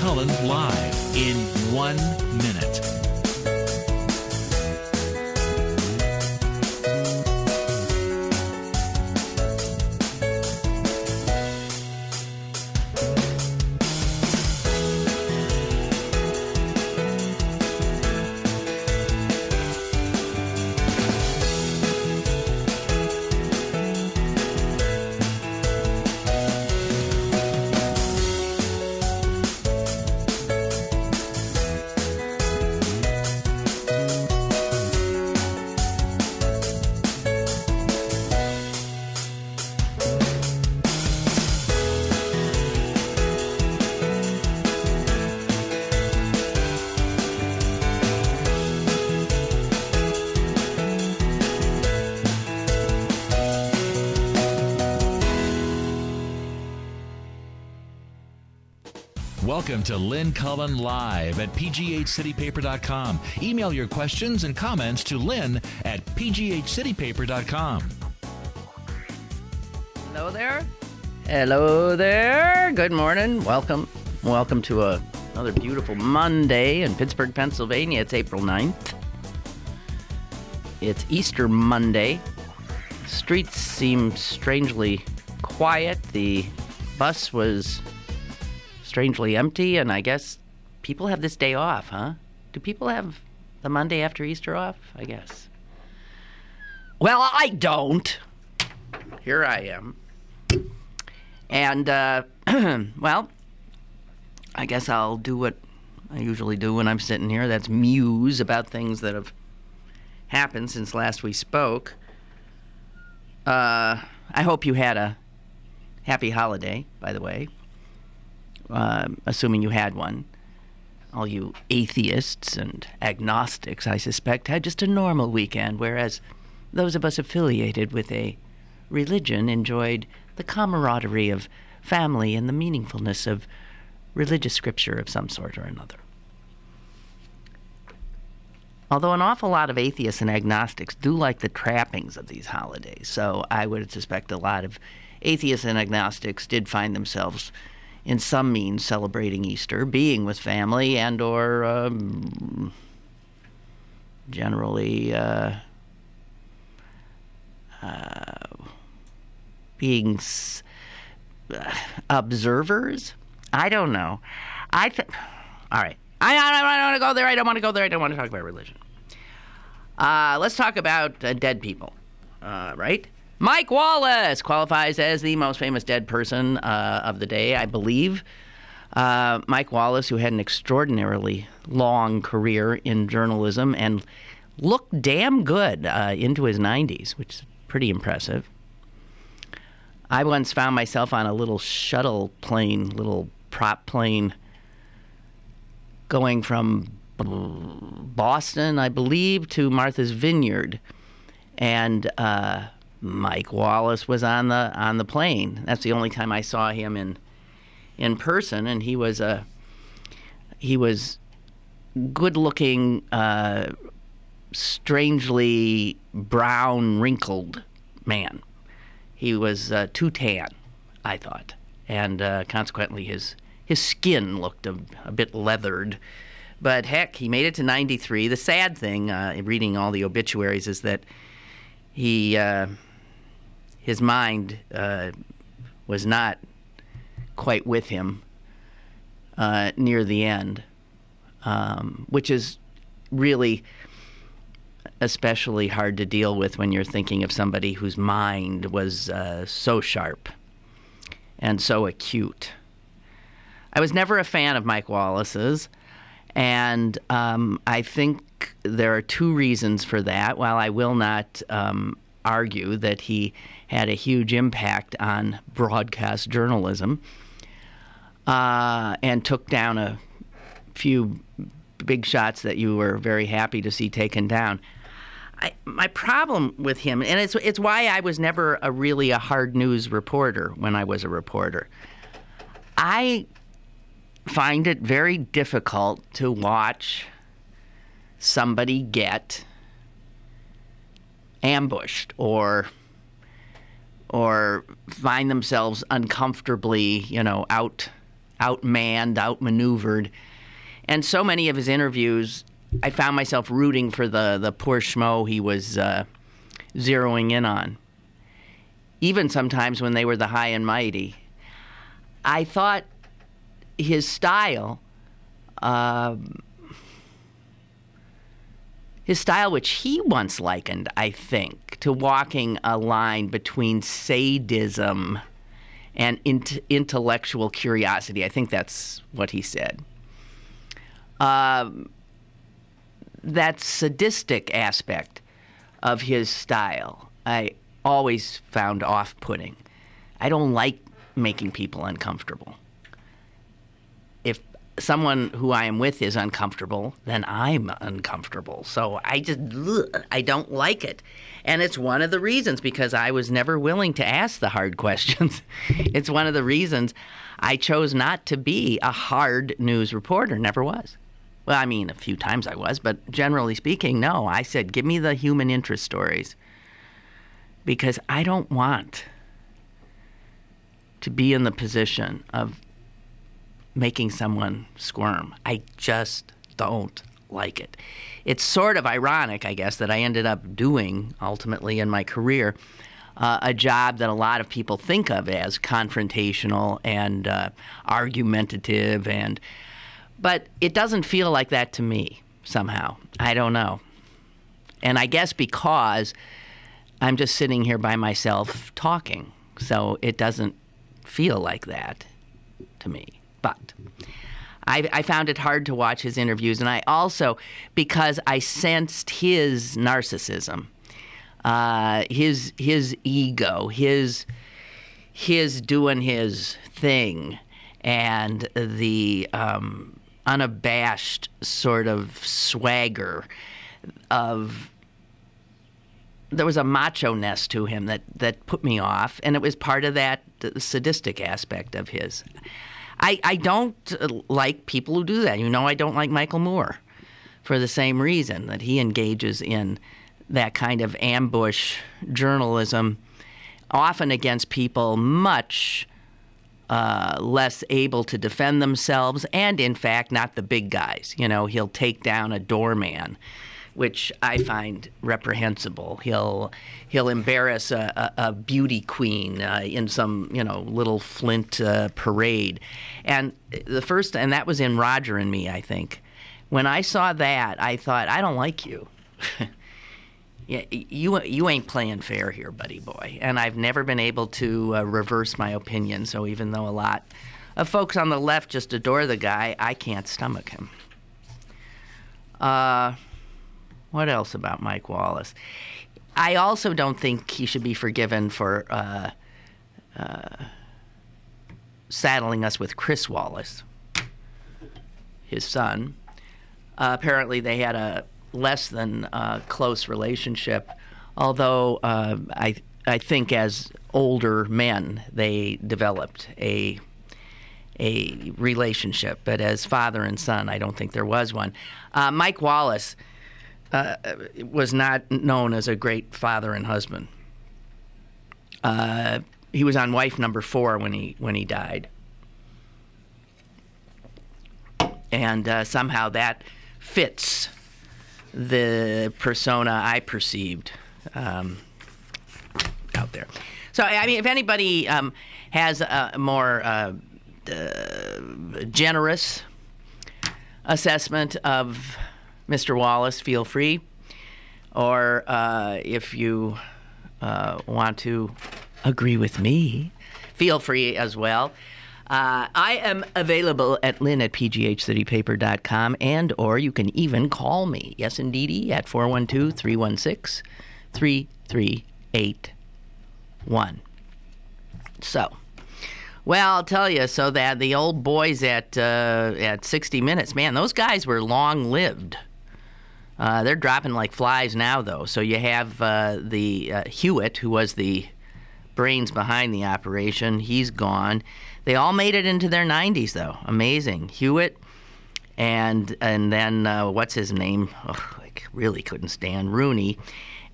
Cullen live in 1 minute. Welcome to Lynn Cullen Live at pghcitypaper.com. Email your questions and comments to Lynn at pghcitypaper.com. Hello there. Hello there. Good morning. Welcome. Welcome to another beautiful Monday in Pittsburgh, Pennsylvania. It's April 9th. It's Easter Monday. Streets seem strangely quiet. The bus was strangely empty, and I guess people have this day off, huh? Do people have the Monday after Easter off? I guess. Well, I don't. Here I am. And, well, I guess I'll do what I usually do when I'm sitting here. That's muse about things that have happened since last we spoke. I hope you had a happy holiday, by the way. Assuming you had one. All you atheists and agnostics, I suspect, had just a normal weekend, whereas those of us affiliated with a religion enjoyed the camaraderie of family and the meaningfulness of religious scripture of some sort or another. Although an awful lot of atheists and agnostics do like the trappings of these holidays, so I would suspect a lot of atheists and agnostics did find themselves in some means celebrating Easter, being with family, and or generally being observers. I don't know. All right. I don't want to go there. I don't want to go there. I don't want to talk about religion. Let's talk about dead people, right? Mike Wallace qualifies as the most famous dead person of the day, I believe. Mike Wallace, who had an extraordinarily long career in journalism and looked damn good into his 90s, which is pretty impressive. I once found myself on a little shuttle plane, little prop plane, going from Boston, I believe, to Martha's Vineyard. And Mike Wallace was on the plane. That's the only time I saw him in person, and he was good-looking, strangely brown, wrinkled man. He was too tan, I thought, and consequently his skin looked a bit leathered. But heck, he made it to 93. The sad thing, reading all the obituaries, is that his mind was not quite with him near the end, which is really especially hard to deal with when you're thinking of somebody whose mind was so sharp and so acute. I was never a fan of Mike Wallace's, and I think there are two reasons for that. While I will not argue that he had a huge impact on broadcast journalism and took down a few big shots that you were very happy to see taken down. My problem with him, and it's why I was never really a hard news reporter when I was a reporter, I find it very difficult to watch somebody get ambushed or find themselves uncomfortably, outmanned, outmaneuvered. And so many of his interviews, I found myself rooting for the poor schmo he was zeroing in on. Even sometimes when they were the high and mighty. I thought his style, which he once likened, I think, to walking a line between sadism and intellectual curiosity. I think that's what he said. That sadistic aspect of his style, I always found off-putting. I don't like making people uncomfortable. If someone who I am with is uncomfortable, then I'm uncomfortable. So I don't like it. And it's one of the reasons, because I was never willing to ask the hard questions. It's one of the reasons I chose not to be a hard news reporter, never was. Well, I mean, a few times I was, but generally speaking, no. I said, give me the human interest stories, because I don't want to be in the position of making someone squirm. I just don't like it. It's sort of ironic, I guess, that I ended up doing, ultimately in my career, a job that a lot of people think of as confrontational and argumentative, but it doesn't feel like that to me, somehow. I don't know. And I guess because I'm just sitting here by myself talking, so it doesn't feel like that to me. But I found it hard to watch his interviews, and I also, because I sensed his narcissism, his ego, his doing his thing, and the unabashed sort of swagger of. There was a macho-ness to him that put me off, and it was part of that sadistic aspect of his. I don't like people who do that. You know, I don't like Michael Moore for the same reason, that he engages in that kind of ambush journalism, often against people much less able to defend themselves, and in fact, not the big guys. You know, he'll take down a doorman, which I find reprehensible. He'll embarrass a beauty queen in some little Flint parade, and that was in Roger and Me, I think. When I saw that, I thought, I don't like you. You ain't playing fair here, buddy boy. And I've never been able to reverse my opinion. So even though a lot of folks on the left just adore the guy, I can't stomach him. What else about Mike Wallace? I also don't think he should be forgiven for saddling us with Chris Wallace, his son. Apparently they had a less than close relationship, although I think as older men they developed a relationship. But as father and son, I don't think there was one. Mike Wallace was not known as a great father and husband. He was on wife number 4 when he died, and somehow that fits the persona I perceived out there. So, I mean, if anybody has a more generous assessment of Mr. Wallace, feel free. Or if you want to agree with me, feel free as well. I am available at lynn@pghcitypaper.com, and or you can even call me, yes indeedy, at 412-316-3381. So, well, I'll tell you, so that the old boys at 60 Minutes, man, those guys were long-lived. They're dropping like flies now, though. So you have the Hewitt, who was the brains behind the operation. He's gone. They all made it into their 90s, though. Amazing. Hewitt, and then what's his name? Oh, I really couldn't stand Rooney.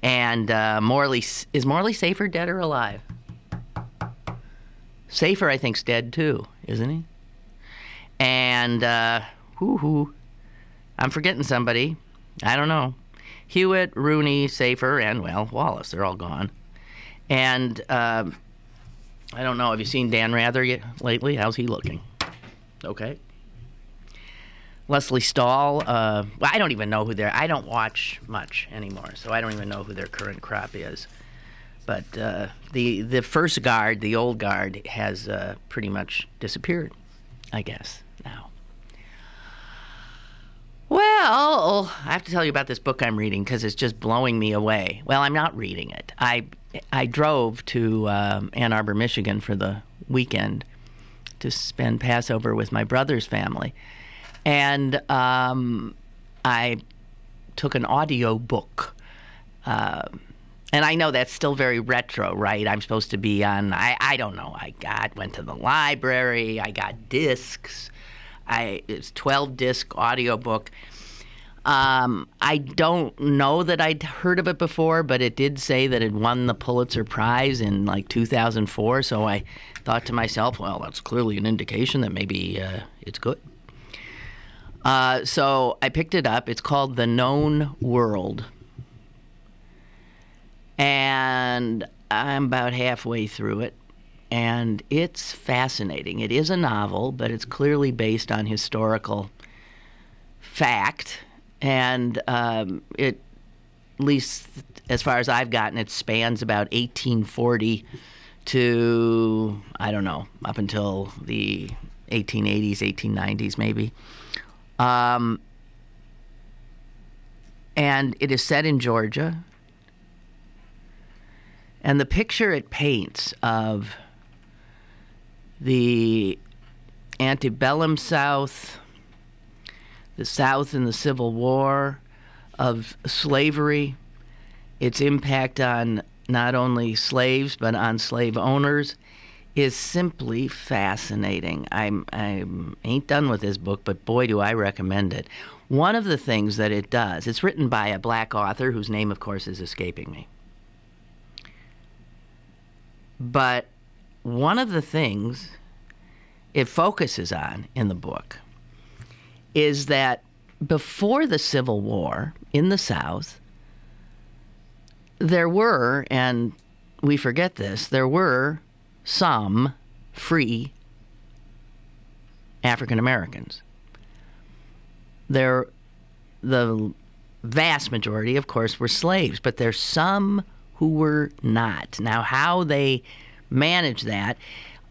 And Morley. Is Morley Safer dead or alive? Safer, I think, is dead too, isn't he? And, I'm forgetting somebody. I don't know. Hewitt, Rooney, Safer, and, well, Wallace. They're all gone. And I don't know. Have you seen Dan Rather yet lately? How's he looking? Okay. Leslie Stahl. Well, I don't even know who they're... I don't watch much anymore, so I don't even know who their current crop is. But the first guard, the old guard, has pretty much disappeared, I guess, now. Well, I have to tell you about this book I'm reading because it's just blowing me away. Well, I'm not reading it. I drove to Ann Arbor, Michigan for the weekend to spend Passover with my brother's family. And I took an audio book. And I know that's still very retro, right? I'm supposed to be on, I don't know. Went to the library. I got discs. It's 12-disc audio book. I don't know that I'd heard of it before, but it did say that it won the Pulitzer Prize in like 2004. So I thought to myself, well, that's clearly an indication that maybe it's good. So I picked it up. It's called The Known World. And I'm about halfway through it. And it's fascinating. It is a novel, but it's clearly based on historical fact. And it, at least as far as I've gotten, it spans about 1840 to, I don't know, up until the 1880s, 1890s maybe. And it is set in Georgia. And the picture it paints of the antebellum South, the South in the Civil War, of slavery, its impact on not only slaves but on slave owners, is simply fascinating. I ain't done with this book, but boy, do I recommend it. One of the things that it does, it's written by a black author whose name, of course, is escaping me. But one of the things it focuses on in the book is that before the Civil War in the South, there were, and we forget this, there were some free African Americans. The vast majority, of course, were slaves, but there's some who were not. Now, how they managed that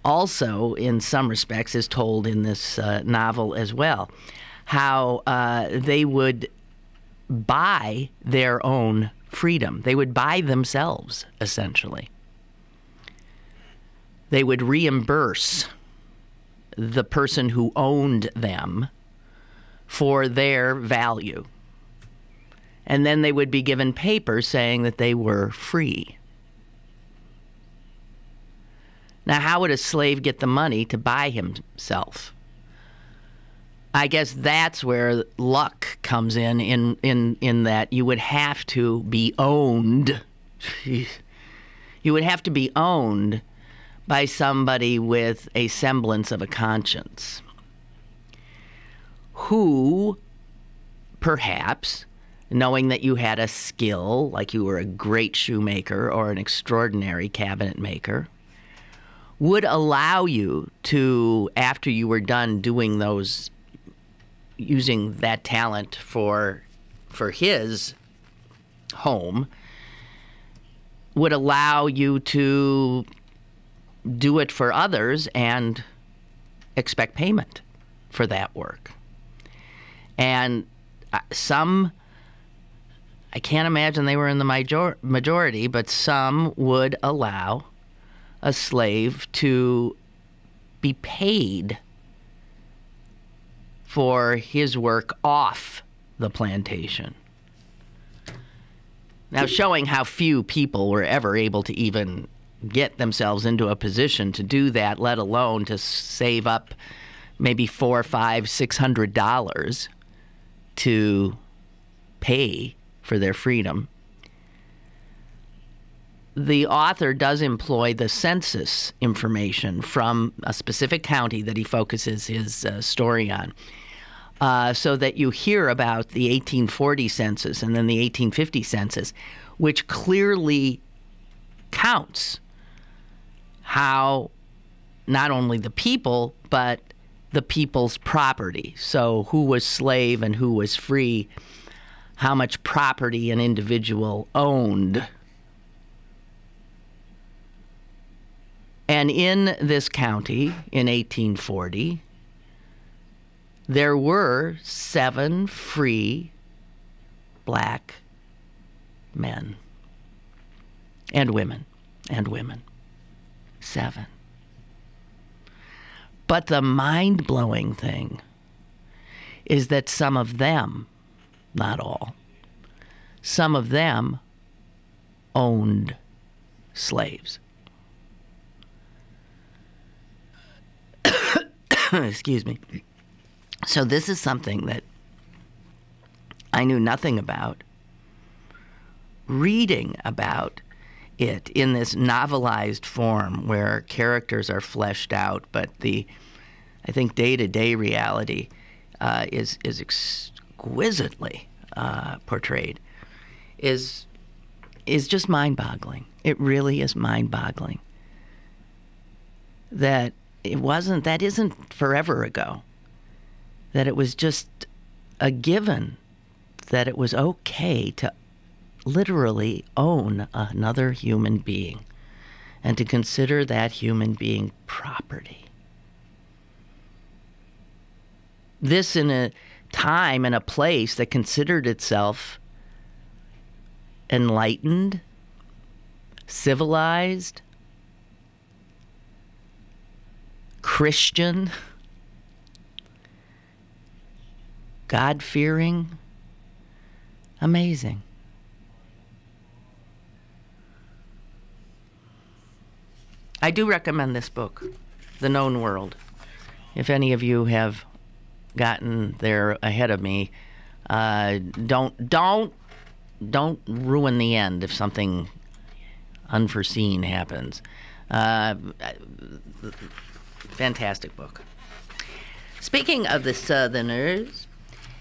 also, in some respects, is told in this novel as well. How they would buy their own freedom. They would buy themselves, essentially. They would reimburse the person who owned them for their value. And then they would be given papers saying that they were free. Now, how would a slave get the money to buy himself? I guess that's where luck comes in that you would have to be owned. You would have to be owned by somebody with a semblance of a conscience, who perhaps, knowing that you had a skill, like you were a great shoemaker or an extraordinary cabinet maker, would allow you to, after you were done doing those, using that talent for his home, would allow you to do it for others and expect payment for that work. And some, I can't imagine they were in the majority, but some would allow a slave to be paid for his work off the plantation. Now, showing how few people were ever able to even get themselves into a position to do that, let alone to save up maybe $400, $500, $600 to pay for their freedom. the author does employ the census information from a specific county that he focuses his story on, so that you hear about the 1840 census and then the 1850 census, which clearly counts how not only the people, but the people's property. So who was slave and who was free, how much property an individual owned. And in this county in 1840, there were 7 free black men and women. 7. But the mind-blowing thing is that some of them, not all, some of them owned slaves. Excuse me. So this is something that I knew nothing about. Reading about it in this novelized form where characters are fleshed out, but I think day-to-day reality is exquisitely portrayed, is just mind-boggling. It really is mind-boggling. That that isn't forever ago. That it was just a given that it was okay to literally own another human being and to consider that human being property. This in a time and a place that considered itself enlightened, civilized, Christian, God-fearing. Amazing. I do recommend this book, The Known World. If any of you have gotten there ahead of me, don't ruin the end if something unforeseen happens. Fantastic book. Speaking of the Southerners,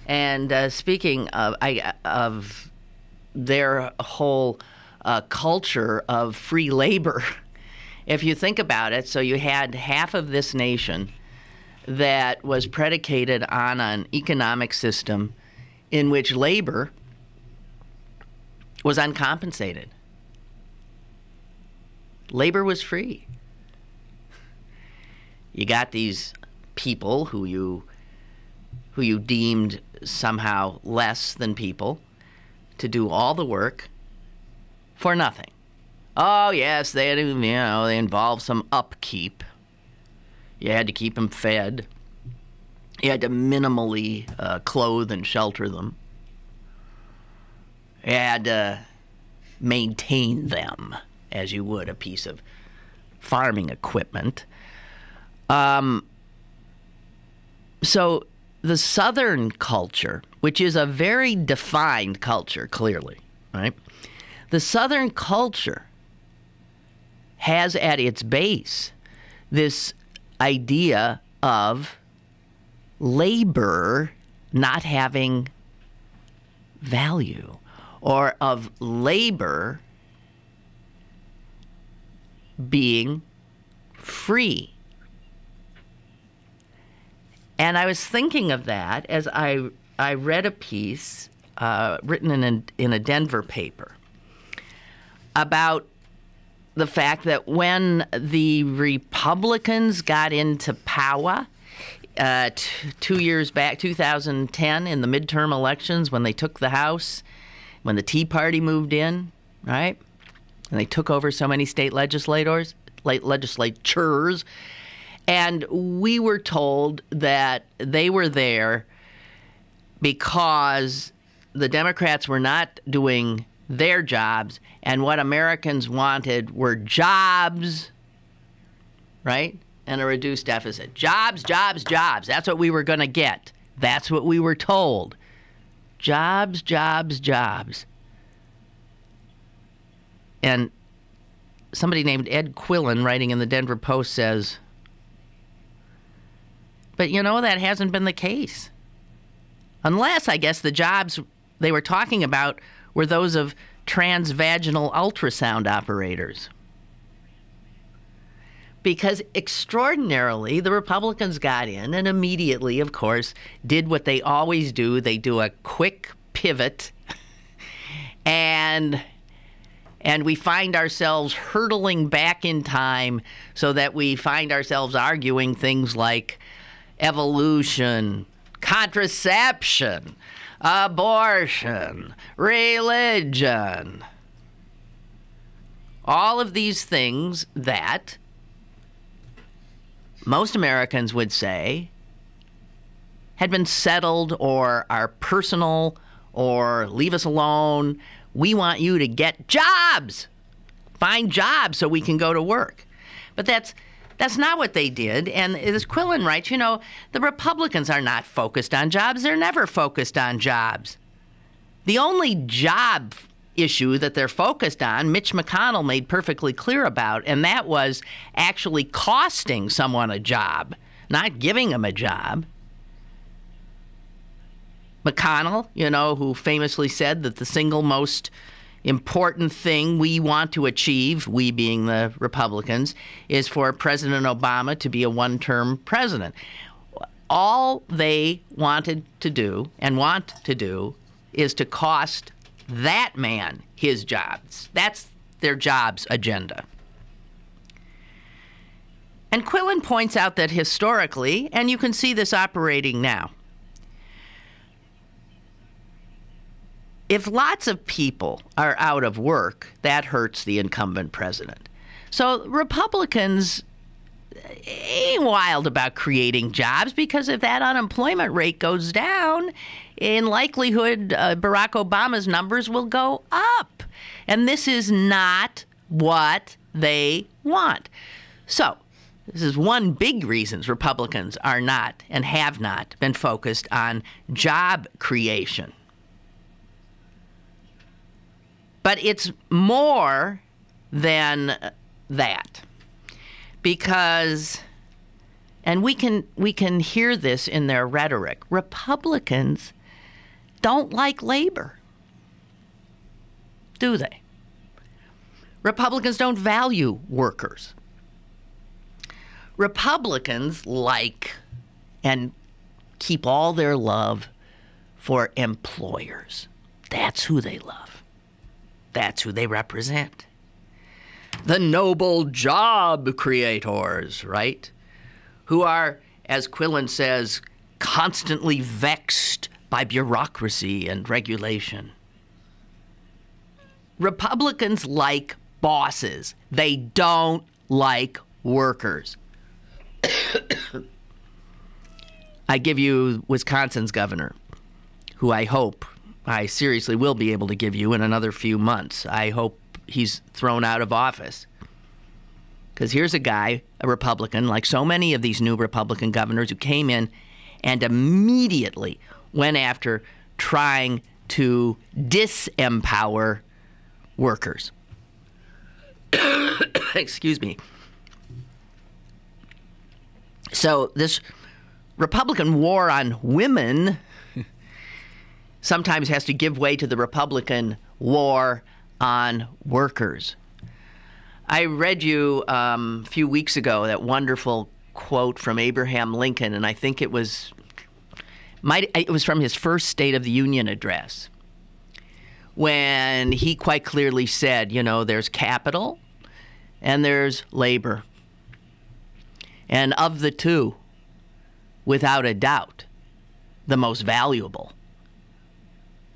and speaking of their whole culture of free labor, if you think about it, so you had half of this nation that was predicated on an economic system in which labor was uncompensated. Labor was free. You got these people who you deemed somehow less than people to do all the work for nothing. Oh yes, they involved some upkeep. You had to keep them fed. You had to minimally clothe and shelter them. You had to maintain them as you would a piece of farming equipment. So the Southern culture, which is a very defined culture, clearly, right? The Southern culture has at its base this idea of labor not having value, or of labor being free. And I was thinking of that as I read a piece written in a Denver paper about the fact that when the Republicans got into power 2 years back, 2010, in the midterm elections, when they took the House, when the Tea Party moved in, right? And they took over so many state legislatures, and we were told that they were there because the Democrats were not doing their jobs, and what Americans wanted were jobs, right? And a reduced deficit. Jobs, jobs, jobs. That's what we were going to get. That's what we were told. Jobs, jobs, jobs. And somebody named Ed Quillen, writing in the Denver Post, says, but that hasn't been the case. Unless, I guess, the jobs they were talking about were those of transvaginal ultrasound operators. Because extraordinarily, the Republicans got in and immediately, of course, did what they always do. They do a quick pivot, and we find ourselves hurtling back in time so that we find ourselves arguing things like evolution, contraception, abortion, religion. All of these things that most Americans would say had been settled or are personal or leave us alone. We want you to get jobs. Find jobs so we can go to work. But that's not what they did. And as Quillen writes, the Republicans are not focused on jobs. They're never focused on jobs. The only job issue that they're focused on, Mitch McConnell made perfectly clear about, and that was actually costing someone a job, not giving them a job. McConnell, who famously said that the single most important thing we want to achieve, we being the Republicans, is for President Obama to be a one-term president. All they wanted to do and want to do is to cost that man his jobs. That's their jobs agenda. And Quillen points out that historically, and you can see this operating now, if lots of people are out of work, that hurts the incumbent president. So Republicans ain't wild about creating jobs, because if that unemployment rate goes down, in likelihood, Barack Obama's numbers will go up. And this is not what they want. So this is one big reason Republicans are not and have not been focused on job creation. But it's more than that, because, and we can hear this in their rhetoric, Republicans don't like labor, do they? Republicans don't value workers. Republicans like and keep all their love for employers. That's who they love. That's who they represent. The noble job creators, right? Who are, as Quillen says, constantly vexed by bureaucracy and regulation. Republicans like bosses. They don't like workers. I give you Wisconsin's governor, who I seriously will be able to give you in another few months. I hope he's thrown out of office. Because here's a guy, a Republican, like so many of these new Republican governors, who came in and immediately went after trying to disempower workers. Excuse me. So this Republican war on women sometimes has to give way to the Republican war on workers. I read you a few weeks ago that wonderful quote from Abraham Lincoln, and I think it was from his first State of the Union address, when he quite clearly said, there's capital and there's labor. And of the two, without a doubt, the most valuable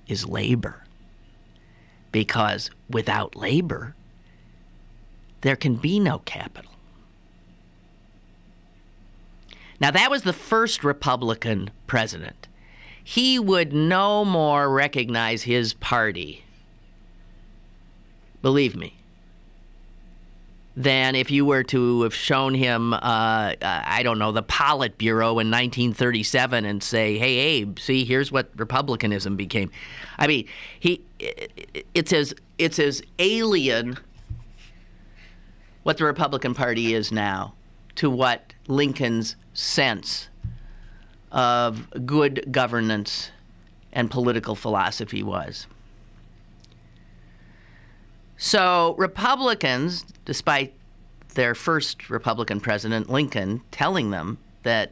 is labor. Because without labor, there can be no capital. Now, that was the first Republican president. He would no more recognize his party, believe me, than if you were to have shown him, the Politburo in 1937 and say, hey, Abe, see, here's what republicanism became. I mean, it's as alien what the Republican Party is now to what Lincoln's sense of good governance and political philosophy was. So Republicans, despite their first Republican president, Lincoln, telling them that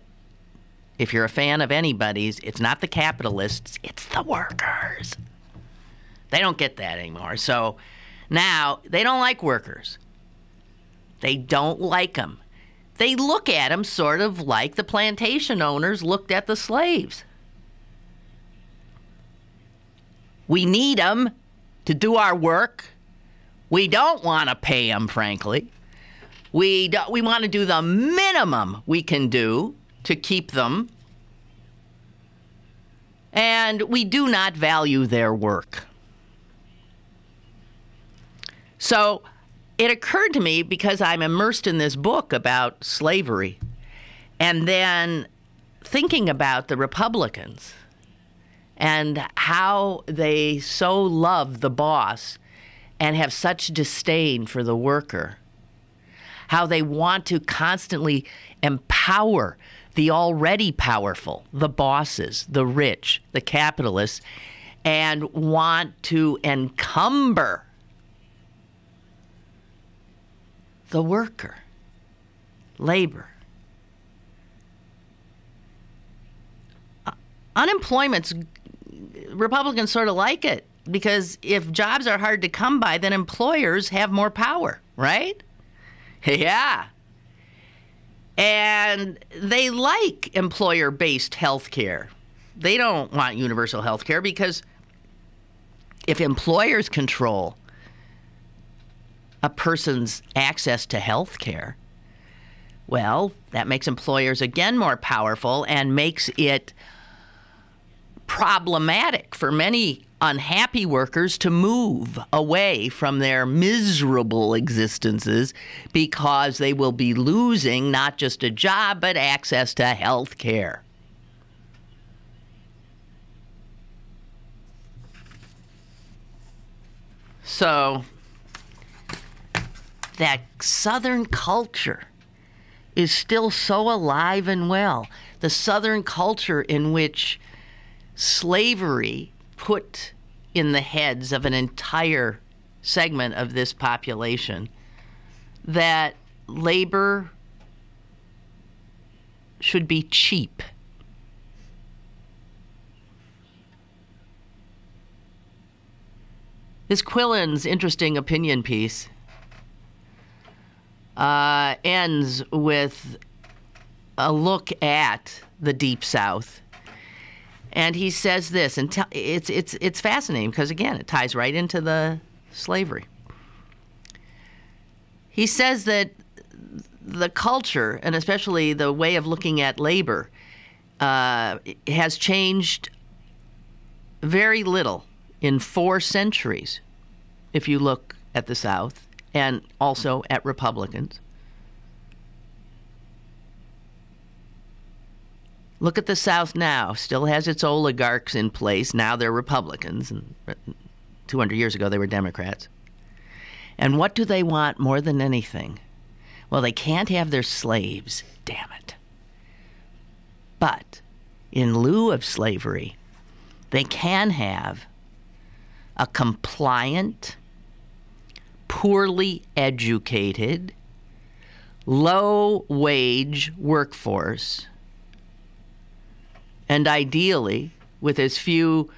if you're a fan of anybody's, it's not the capitalists, it's the workers. They don't get that anymore. So now they don't like workers. They don't like them. They look at them sort of like the plantation owners looked at the slaves. We need them to do our work. We don't want to pay them, frankly. We want to do the minimum we can do to keep them. And we do not value their work. So it occurred to me, because I'm immersed in this book about slavery, and then thinking about the Republicans and how they so love the boss and have such disdain for the worker, how they want to constantly empower the already powerful, the bosses, the rich, the capitalists, and want to encumber the worker, labor. Unemployment's, Republicans sort of like it, because if jobs are hard to come by, then employers have more power, right? Yeah. And they like employer-based health care. They don't want universal health care, because if employers control a person's access to health care, well, that makes employers again more powerful and makes it problematic for many unhappy workers to move away from their miserable existences, because they will be losing not just a job, but access to health care. So that Southern culture is still so alive and well. The Southern culture in which slavery put in the heads of an entire segment of this population that labor should be cheap. This Quillen's interesting opinion piece ends with a look at the Deep South. And he says this, and it's fascinating because, again, it ties right into the slavery. He says that the culture, and especially the way of looking at labor, has changed very little in 4 centuries, if you look at the South and also at Republicans. Look at the South now. Still has its oligarchs in place. Now they're Republicans. And 200 years ago, they were Democrats. And what do they want more than anything? Well, they can't have their slaves, damn it. But in lieu of slavery, they can have a compliant, poorly educated, low-wage workforce, and ideally with as few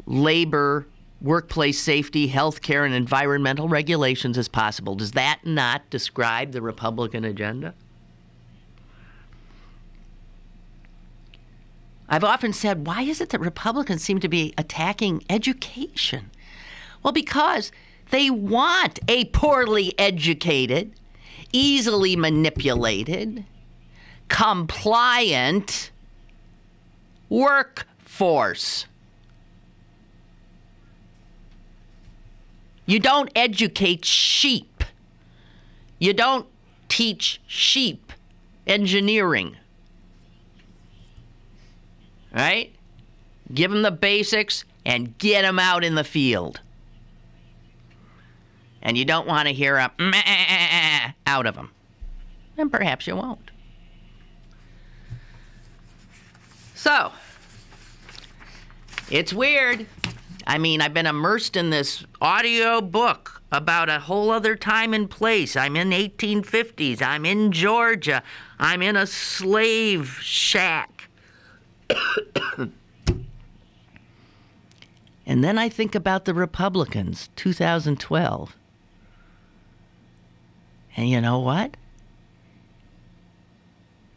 labor, workplace safety, health care, and environmental regulations as possible. Does that not describe the Republican agenda? I've often said, why is it that Republicans seem to be attacking education? Well, because they want a poorly educated, easily manipulated, compliant workforce. You don't educate sheep. You don't teach sheep engineering. Right? Give them the basics and get them out in the field. And you don't want to hear a meh out of them. And perhaps you won't. So, it's weird. I mean, I've been immersed in this audio book about a whole other time and place. I'm in 1850s. I'm in Georgia. I'm in a slave shack. And then I think about the Republicans, 2012. And you know what?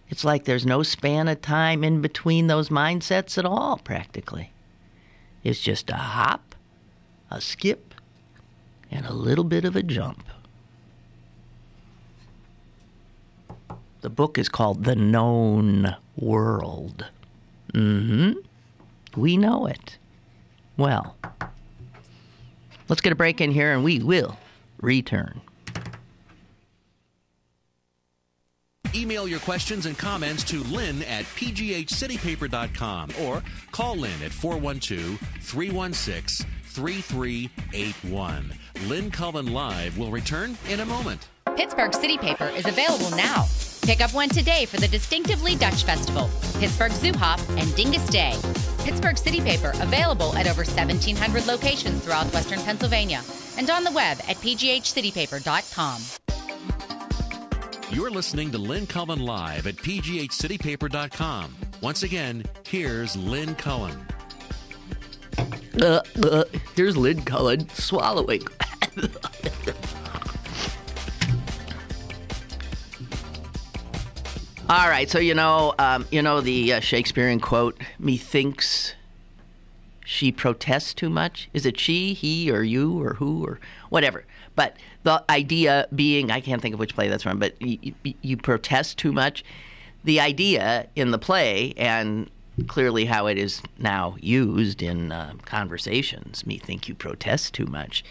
It's like there's no span of time in between those mindsets at all, practically. It's just a hop, a skip, and a little bit of a jump. The book is called The Known World. We know it. Well, let's get a break in here and we will return. Email your questions and comments to Lynn at pghcitypaper.com or call Lynn at 412-316-3381. Lynn Cullen Live will return in a moment. Pittsburgh City Paper is available now. Pick up one today for the distinctively Dutch Festival, Pittsburgh Zoo Hop, and Dingus Day. Pittsburgh City Paper available at over 1,700 locations throughout Western Pennsylvania and on the web at pghcitypaper.com. You're listening to Lynn Cullen Live at pghcitypaper.com. Once again, here's Lynn Cullen. Here's Lynn Cullen swallowing. All right, so you know the Shakespearean quote, "Methinks she protests too much." Is it she, he, or you, or who, or whatever? But the idea being, I can't think of which play that's from, but you protest too much. The idea in the play, and clearly how it is now used in conversations, "Methink you protest too much,"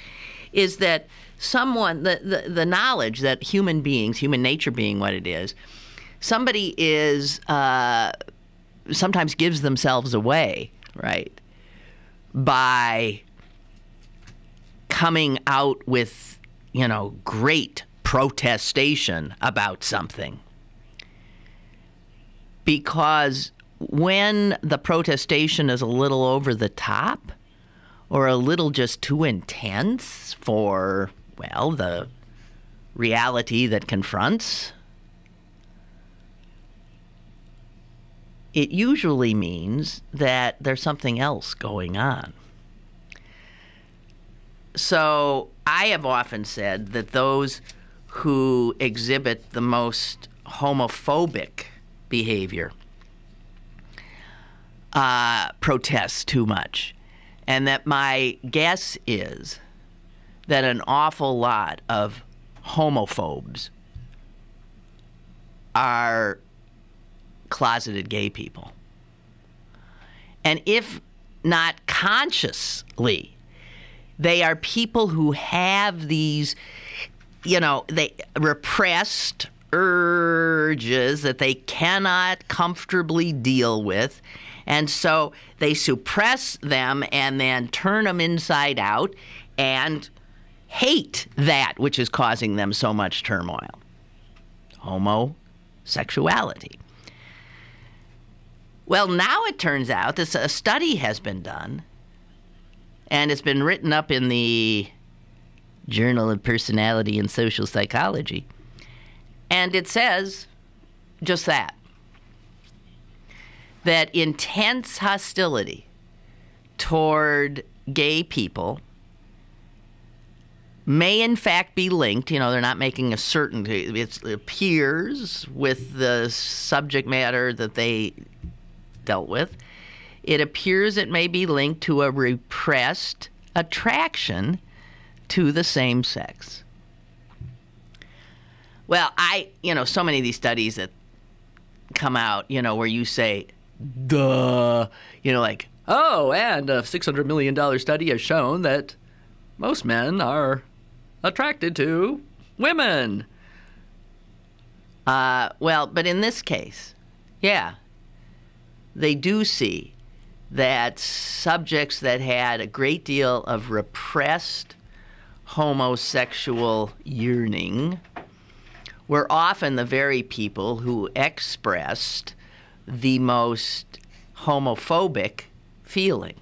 is that someone, the knowledge that human beings, human nature being what it is, somebody is sometimes gives themselves away, right, by coming out with, great protestation about something. Because when the protestation is a little over the top or a little just too intense for, well, the reality that confronts, it usually means that there's something else going on. So I have often said that those who exhibit the most homophobic behavior protest too much. And that my guess is that an awful lot of homophobes are closeted gay people. And if not consciously, they are people who have these, they repressed urges that they cannot comfortably deal with. And so they suppress them and then turn them inside out and hate that which is causing them so much turmoil. Homosexuality. Well, now it turns out that a study has been done, and it's been written up in the Journal of Personality and Social Psychology, and it says just that intense hostility toward gay people may in fact be linked, they're not making a certainty, it appears with the subject matter that they dealt with, it appears it may be linked to a repressed attraction to the same sex. Well, so many of these studies that come out, where you say, duh, like, oh, and a $600 million study has shown that most men are attracted to women. Well, but in this case, yeah, they do see that subjects that had a great deal of repressed homosexual yearning were often the very people who expressed the most homophobic feeling.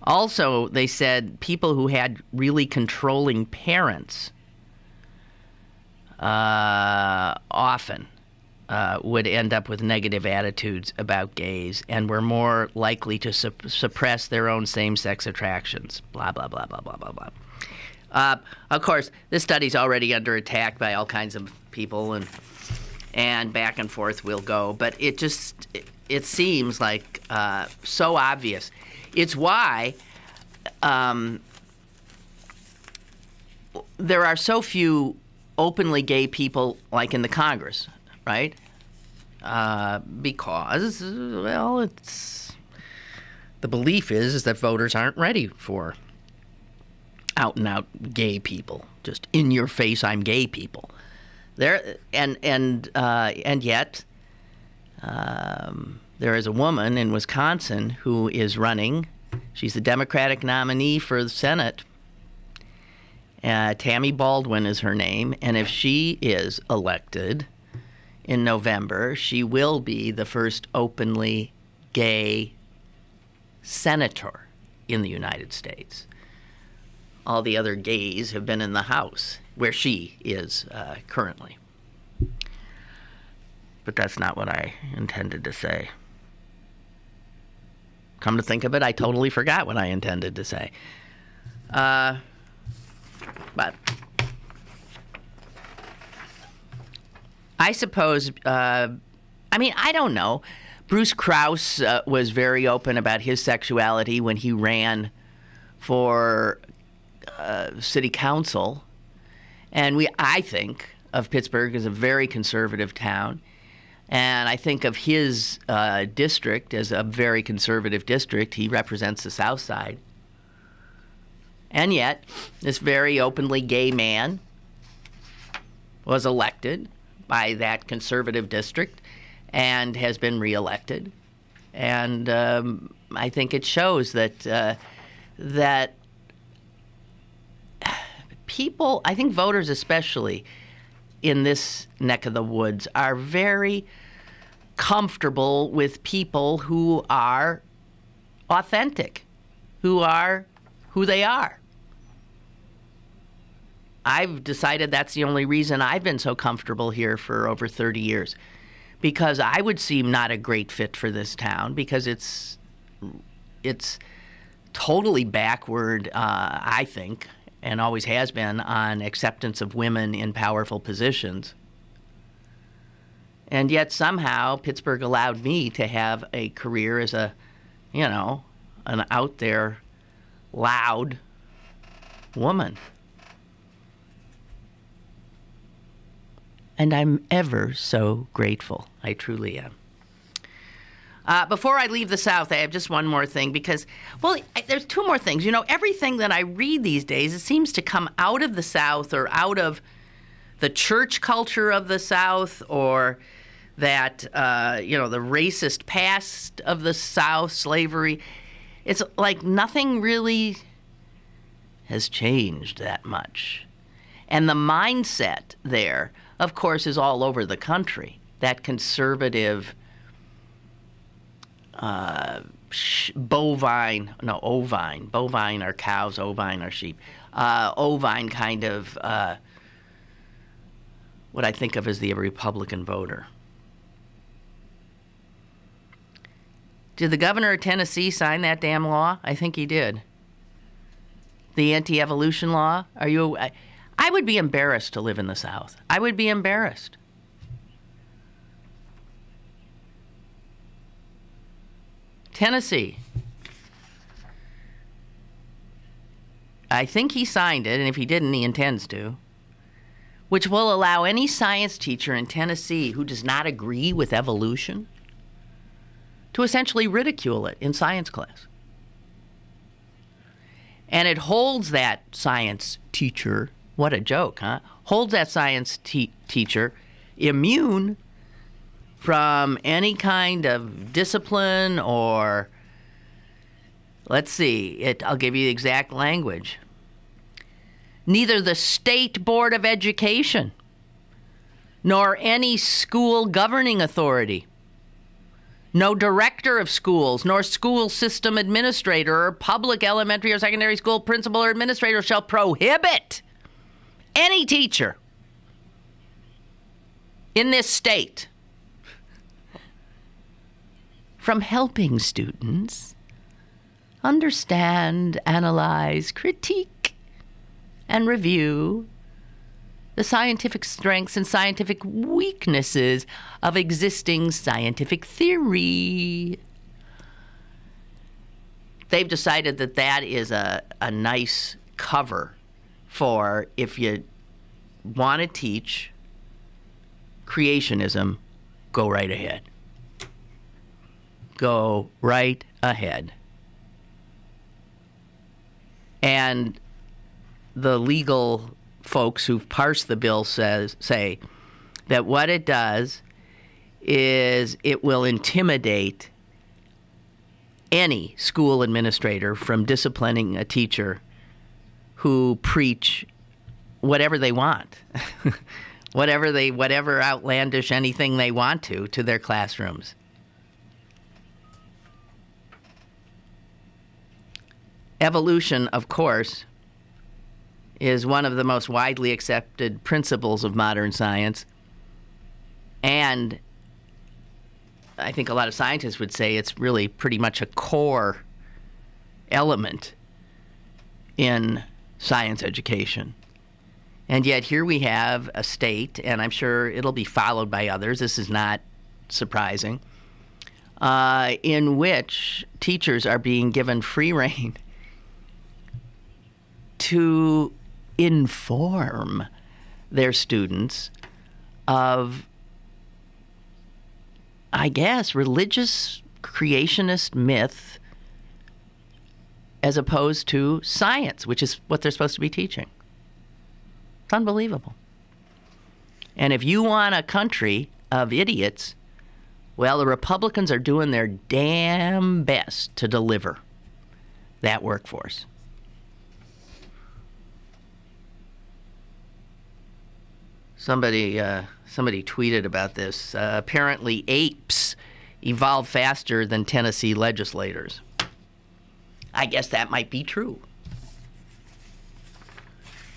Also, they said people who had really controlling parents often would end up with negative attitudes about gays and were more likely to suppress their own same-sex attractions. Blah, blah, blah, blah, blah, blah, blah. Of course, this study's already under attack by all kinds of people, and back and forth we'll go. But it seems like so obvious. It's why there are so few openly gay people, like in the Congress, right? Because, well, it's the belief is that voters aren't ready for out-and-out gay people, just in-your-face, I'm gay people. There and yet there is a woman in Wisconsin who is running. She's the Democratic nominee for the Senate. Tammy Baldwin is her name, and if she is elected in November, she will be the first openly gay senator in the United States. All the other gays have been in the House, where she is currently. But that's not what I intended to say. Come to think of it, I totally forgot what I intended to say. But I suppose, I don't know. Bruce Krause was very open about his sexuality when he ran for city council. And I think of Pittsburgh as a very conservative town. And I think of his district as a very conservative district. He represents the South Side. And yet, this very openly gay man was elected by that conservative district and has been reelected. And I think it shows that people, I think voters especially in this neck of the woods, are very comfortable with people who are authentic, who are who they are. I've decided that's the only reason I've been so comfortable here for over 30 years, because I would seem not a great fit for this town because it's totally backward, I think, and always has been, on acceptance of women in powerful positions. And yet somehow Pittsburgh allowed me to have a career as an out there, loud woman. And I'm ever so grateful. I truly am. Before I leave the South, I have just one more thing because, there's two more things. You know, everything that I read these days, it seems to come out of the South or out of the church culture of the South, or that, the racist past of the South, slavery. It's like nothing really has changed that much. And the mindset there, of course, is all over the country. That conservative, bovine are cows, ovine are sheep, ovine kind of what I think of as the Republican voter. Did the governor of Tennessee sign that damn law? I think he did. The anti-evolution law? I would be embarrassed to live in the South. I would be embarrassed. Tennessee. I think he signed it, and if he didn't, he intends to, which will allow any science teacher in Tennessee who does not agree with evolution to essentially ridicule it in science class. And it holds that science teacher, what a joke, huh? Holds that science teacher immune from any kind of discipline or Let's see. I'll give you the exact language. Neither the State Board of Education nor any school governing authority, no director of schools, nor school system administrator or public elementary or secondary school principal or administrator shall prohibit any teacher in this state from helping students understand, analyze, critique, and review the scientific strengths and scientific weaknesses of existing scientific theory. They've decided that that is a nice cover for if you want to teach creationism, go right ahead. Go right ahead. And the legal folks who've parsed the bill say that what it does is it will intimidate any school administrator from disciplining a teacher who preach whatever they want, whatever outlandish anything they want to their classrooms. Evolution, of course, is one of the most widely accepted principles of modern science. And I think a lot of scientists would say it's really pretty much a core element in science education. And yet here we have a state, and I'm sure it'll be followed by others, this is not surprising, in which teachers are being given free rein to inform their students of, I guess, religious creationist myth as opposed to science, which is what they're supposed to be teaching. It's unbelievable. And if you want a country of idiots, well, the Republicans are doing their damn best to deliver that workforce. Somebody tweeted about this. Apparently, apes evolve faster than Tennessee legislators. I guess that might be true.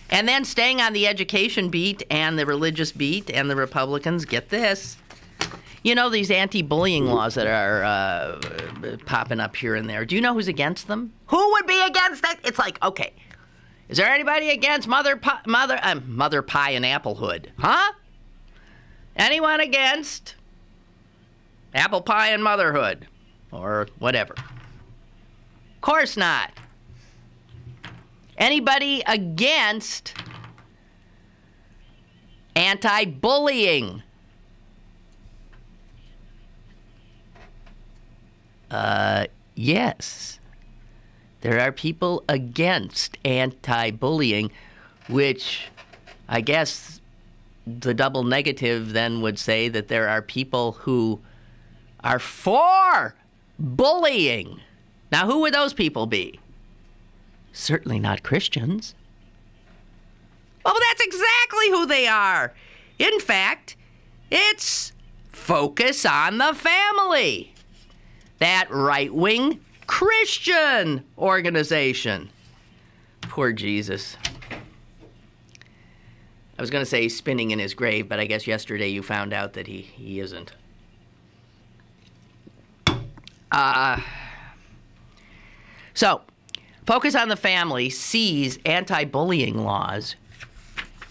And then staying on the education beat and the religious beat, and the Republicans, get this. You know, these anti-bullying laws that are popping up here and there. Do you know who's against them? Who would be against that? It's like, okay, is there anybody against mother pie and applehood? Huh? Anyone against apple pie and motherhood? Or whatever. Of course not. Anybody against anti-bullying? Yes. There are people against anti-bullying, which I guess the double negative then would say that there are people who are for bullying. Now, who would those people be? Certainly not Christians. Oh, that's exactly who they are. In fact, it's Focus on the Family, that right-wing Christian organization. Poor Jesus. I was going to say he's spinning in his grave, but I guess yesterday you found out that he isn't. So, Focus on the Family sees anti-bullying laws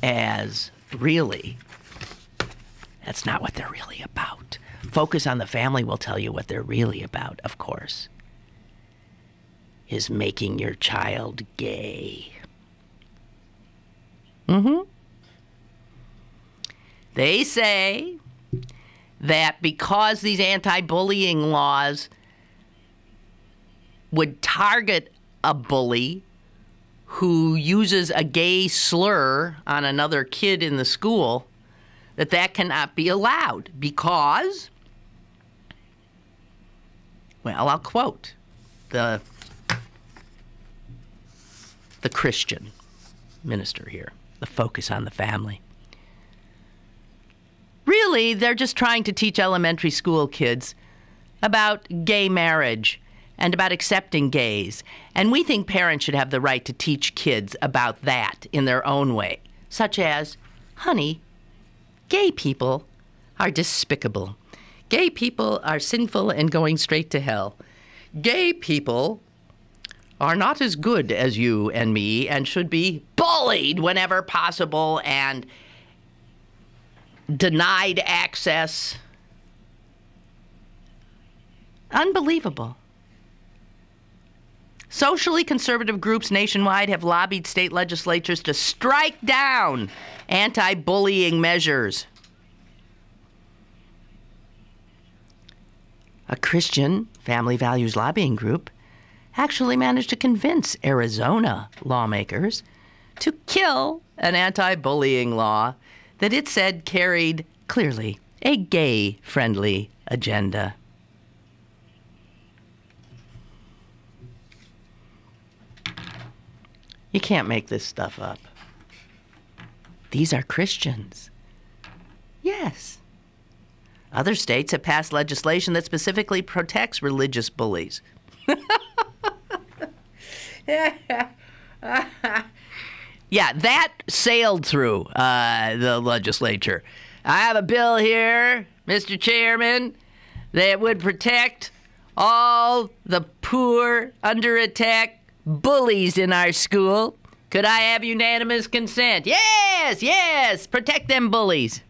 as really, that's not what they're really about. Focus on the Family will tell you what they're really about, of course, is making your child gay. They say that because these anti-bullying laws would target a bully who uses a gay slur on another kid in the school, that cannot be allowed because, well, I'll quote the the Christian minister here, the focus on the family. Really, they're just trying to teach elementary school kids about gay marriage and about accepting gays. And we think parents should have the right to teach kids about that in their own way, such as, honey, gay people are despicable. Gay people are sinful and going straight to hell. Gay people are not as good as you and me and should be bullied whenever possible and denied access. Unbelievable. Socially conservative groups nationwide have lobbied state legislatures to strike down anti-bullying measures. A Christian family values lobbying group actually managed to convince Arizona lawmakers to kill an anti-bullying law that it said carried, clearly, a gay-friendly agenda. You can't make this stuff up. These are Christians. Yes. Other states have passed legislation that specifically protects religious bullies. Yeah, that sailed through the legislature. I have a bill here, Mr. Chairman, that would protect all the poor, under attack bullies in our school. Could I have unanimous consent? Yes, yes, protect them bullies.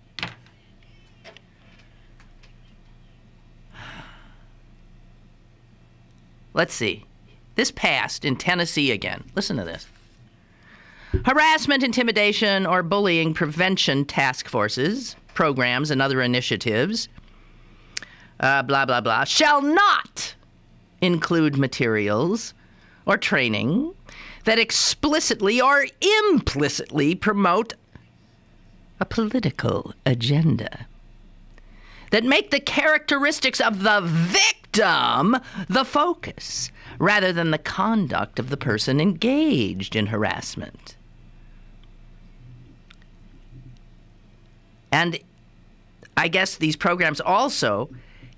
Let's see. This passed in Tennessee again. Listen to this. Harassment, intimidation, or bullying prevention task forces, programs, and other initiatives, blah, blah, blah, shall not include materials or training that explicitly or implicitly promote a political agenda, that make the characteristics of the victim the focus, rather than the conduct of the person engaged in harassment. And I guess these programs also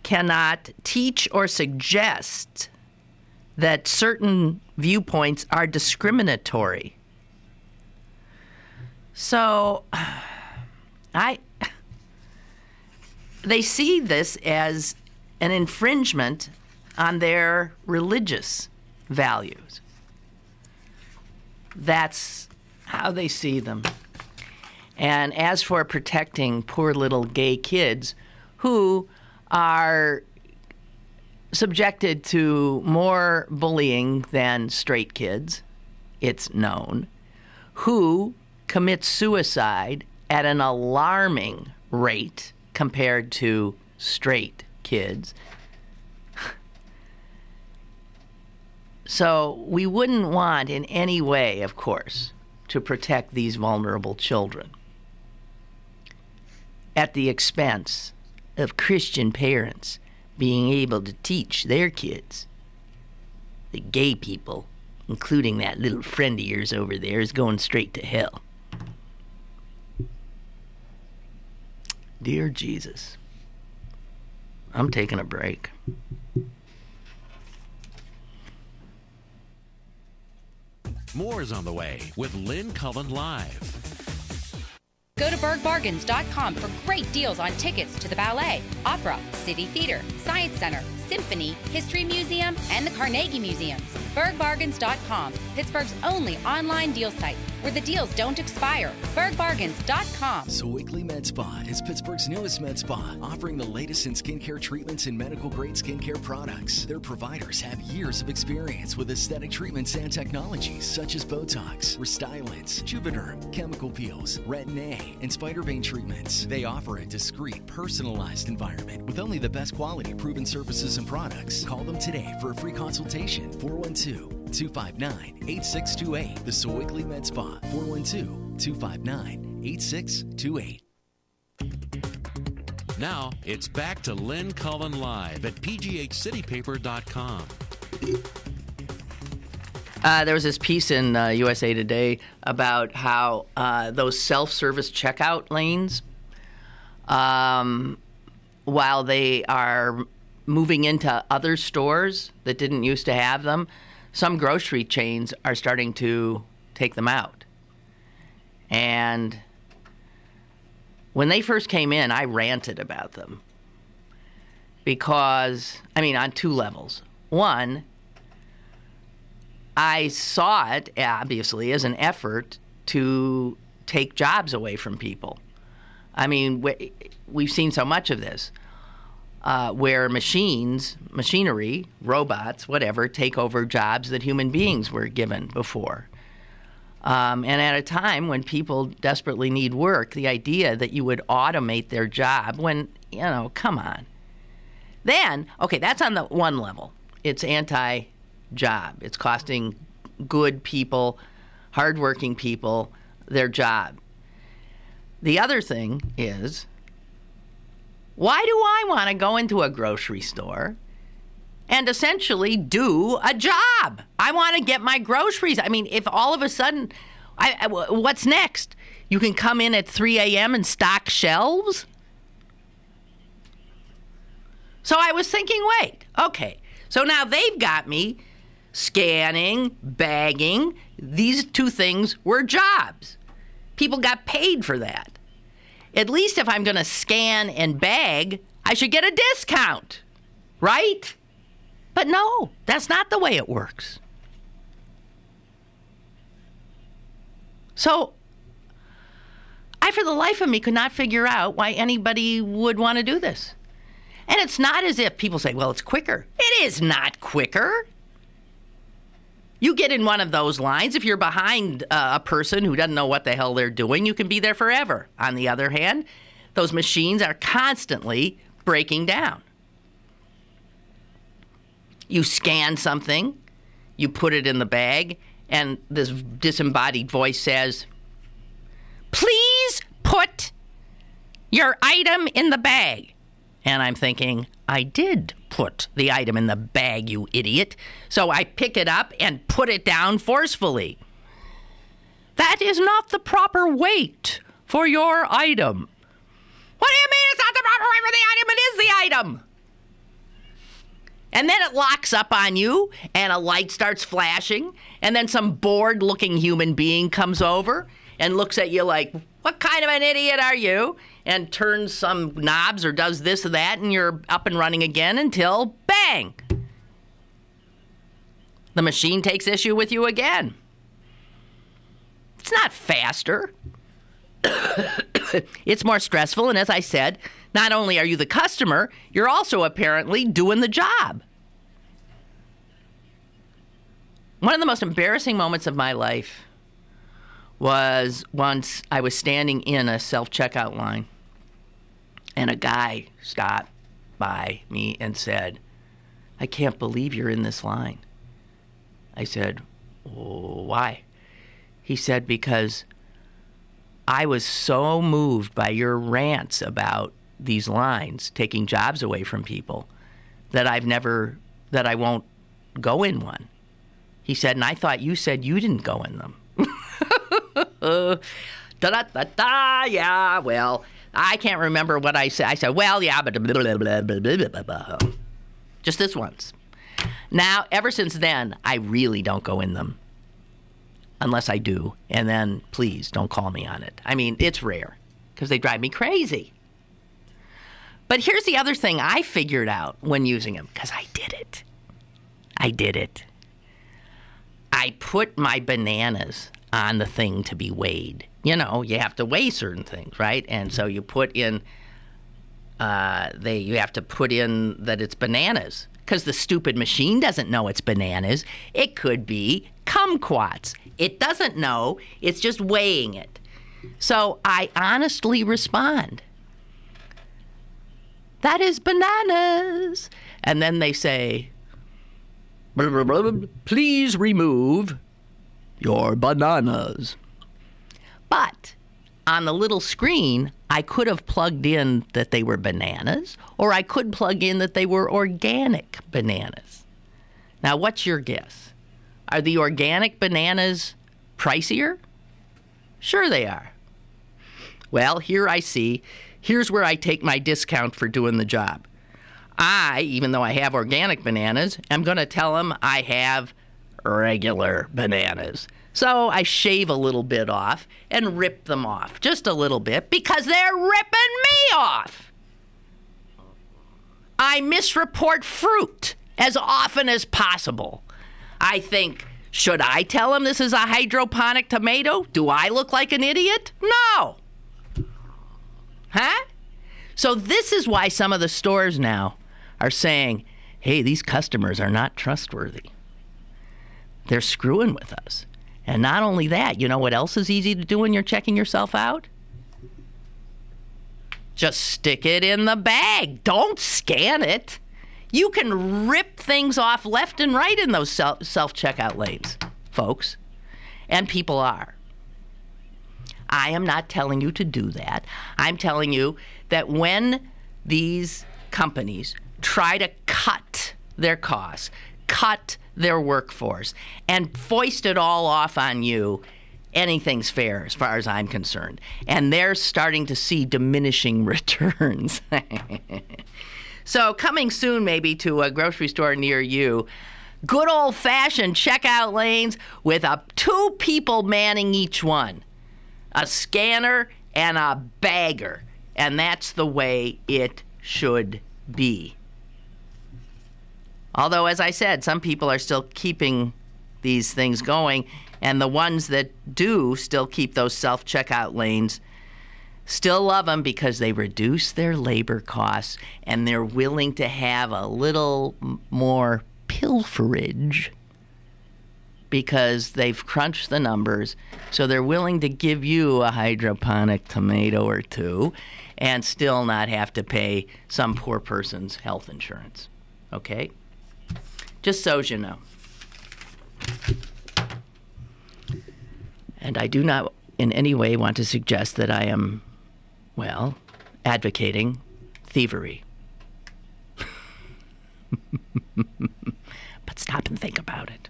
cannot teach or suggest that certain viewpoints are discriminatory. So, they see this as an infringement on their religious values. That's how they see them. And as for protecting poor little gay kids who are subjected to more bullying than straight kids, it's known, who commit suicide at an alarming rate compared to straight kids. So we wouldn't want in any way, of course, to protect these vulnerable children at the expense of Christian parents being able to teach their kids that gay people, including that little friend of yours over there, is going straight to hell. Dear Jesus, I'm taking a break. More is on the way with Lynn Cullen Live. Go to bergbargains.com for great deals on tickets to the ballet, opera, city theater, science center, symphony, history museum, and the Carnegie Museums. bergbargains.com, Pittsburgh's only online deal site where the deals don't expire. bergbargains.com. Sewickley Med Spa is Pittsburgh's newest med spa, offering the latest in skincare treatments and medical-grade skincare products. Their providers have years of experience with aesthetic treatments and technologies such as Botox, Restylance, Juvederm, chemical peels, Retin-A, and spider vein treatments. They offer a discreet, personalized environment with only the best quality proven services and products. Call them today for a free consultation. 412-259-8628. The Sewickley Med Spa. 412-259-8628. Now it's back to Lynn Cullen Live at pghcitypaper.com. There was this piece in USA Today about how those self-service checkout lanes, while they are moving into other stores that didn't used to have them, some grocery chains are starting to take them out. And when they first came in, I ranted about them. Because, on two levels. One, I saw it, obviously, as an effort to take jobs away from people. We've seen so much of this, where machinery, robots, whatever, take over jobs that human beings were given before. And at a time when people desperately need work, the idea that you would automate their job when, come on. Then, okay, that's on the one level. It's anti-job. It's costing good people, hardworking people, their job. The other thing is, why do I want to go into a grocery store and essentially do a job? I want to get my groceries. If all of a sudden, what's next? You can come in at 3 a.m. and stock shelves? So I was thinking, wait, okay. So now they've got me scanning, bagging. These two things were jobs. People got paid for that. At least if I'm going to scan and bag, I should get a discount, right? But no, that's not the way it works. So I, for the life of me, could not figure out why anybody would want to do this. And it's not as if people say, well, it's quicker. It is not quicker. You get in one of those lines. If you're behind a person who doesn't know what the hell they're doing, you can be there forever. On the other hand, those machines are constantly breaking down. You scan something, you put it in the bag, and this disembodied voice says, please put your item in the bag. And I'm thinking, I did put the item in the bag, you idiot. So I pick it up and put it down forcefully. That is not the proper weight for your item. What do you mean it's not the proper weight for the item? It is the item. And then it locks up on you, and a light starts flashing, and then some bored-looking human being comes over and looks at you like, what kind of an idiot are you? And turns some knobs or does this or that, and you're up and running again until, bang! The machine takes issue with you again. It's not faster. It's more stressful, and as I said, not only are you the customer, you're also apparently doing the job. One of the most embarrassing moments of my life was once I was standing in a self-checkout line, and a guy stopped by me and said, I can't believe you're in this line. I said, why? He said, because I was so moved by your rants about these lines taking jobs away from people that I won't go in one. He said, and I thought you said you didn't go in them. Yeah, well, I can't remember what I said. I said, well, yeah, but blah, blah, blah, blah. Just this once. Now, ever since then, I really don't go in them. Unless I do. And then, please, don't call me on it. I mean, it's rare. Because they drive me crazy. But here's the other thing I figured out when using them. Because I did it. I put my bananas on the thing to be weighed. You know, you have to weigh certain things, right? And so you put in, you have to put in that it's bananas. Because the stupid machine doesn't know it's bananas. It could be kumquats. It doesn't know. It's just weighing it. So I honestly respond, that is bananas. And then they say, blah, blah, blah, blah, please remove your bananas. But on the little screen, I could have plugged in that they were bananas, or I could plug in that they were organic bananas. Now, what's your guess? Are the organic bananas pricier? Sure they are. Well, here's where I take my discount for doing the job. Even though I have organic bananas, I'm going to tell them I have regular bananas. So I shave a little bit off and rip them off, just a little bit, because they're ripping me off. I misreport fruit as often as possible. I think, should I tell them this is a hydroponic tomato? Do I look like an idiot? No. Huh? So this is why some of the stores now are saying, hey, these customers are not trustworthy. They're screwing with us. And not only that, you know what else is easy to do when you're checking yourself out? Just stick it in the bag. Don't scan it. You can rip things off left and right in those self-checkout lanes, folks. And people are. I am not telling you to do that. I'm telling you that when these companies try to cut their costs, cut their workforce, and foist it all off on you, anything's fair as far as I'm concerned. And they're starting to see diminishing returns. So coming soon maybe to a grocery store near you, good old-fashioned checkout lanes with 2 people manning each one, a scanner and a bagger. And that's the way it should be. Although, as I said, some people are still keeping these things going, and the ones that do still keep those self-checkout lanes still love them because they reduce their labor costs and they're willing to have a little more pilferage because they've crunched the numbers. So they're willing to give you a hydroponic tomato or 2 and still not have to pay some poor person's health insurance. Okay? Just so you know. And I do not in any way want to suggest that I am, well, advocating thievery. But stop and think about it.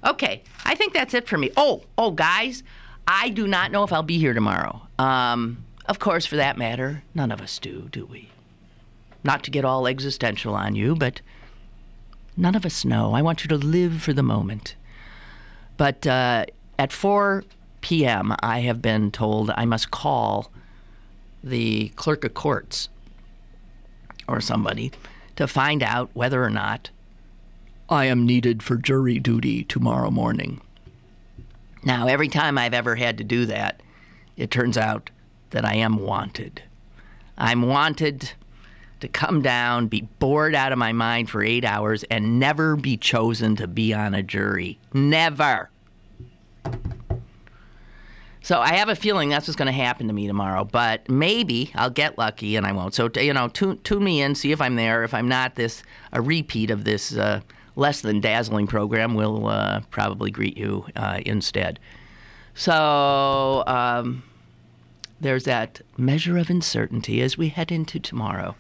Okay, I think that's it for me. Oh, guys, I do not know if I'll be here tomorrow. Of course, for that matter, none of us do we? Not to get all existential on you, but none of us know. I want you to live for the moment. But at 4 p.m., I have been told I must call the clerk of courts or somebody to find out whether or not I am needed for jury duty tomorrow morning. Now, every time I've ever had to do that, it turns out that I am wanted. I'm wanted to come down, be bored out of my mind for 8 hours, and never be chosen to be on a jury. Never. So I have a feeling that's what's going to happen to me tomorrow, but maybe I'll get lucky and I won't. So, tune me in, see if I'm there. If I'm not, a repeat of this less than dazzling program will probably greet you instead. So there's that measure of uncertainty as we head into tomorrow.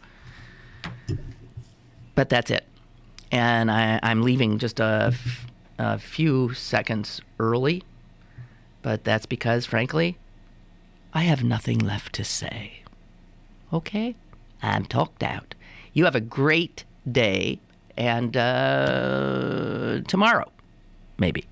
But that's it. And I'm leaving just a few seconds early. But that's because, frankly, I have nothing left to say. Okay? I'm talked out. You have a great day, and tomorrow, maybe.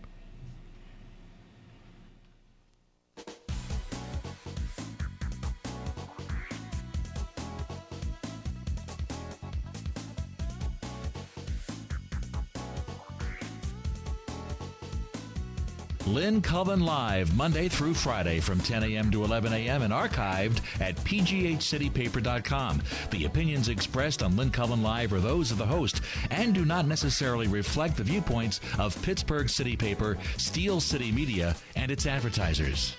Lynn Cullen Live, Monday through Friday from 10 a.m. to 11 a.m. and archived at pghcitypaper.com. The opinions expressed on Lynn Cullen Live are those of the host and do not necessarily reflect the viewpoints of Pittsburgh City Paper, Steel City Media, and its advertisers.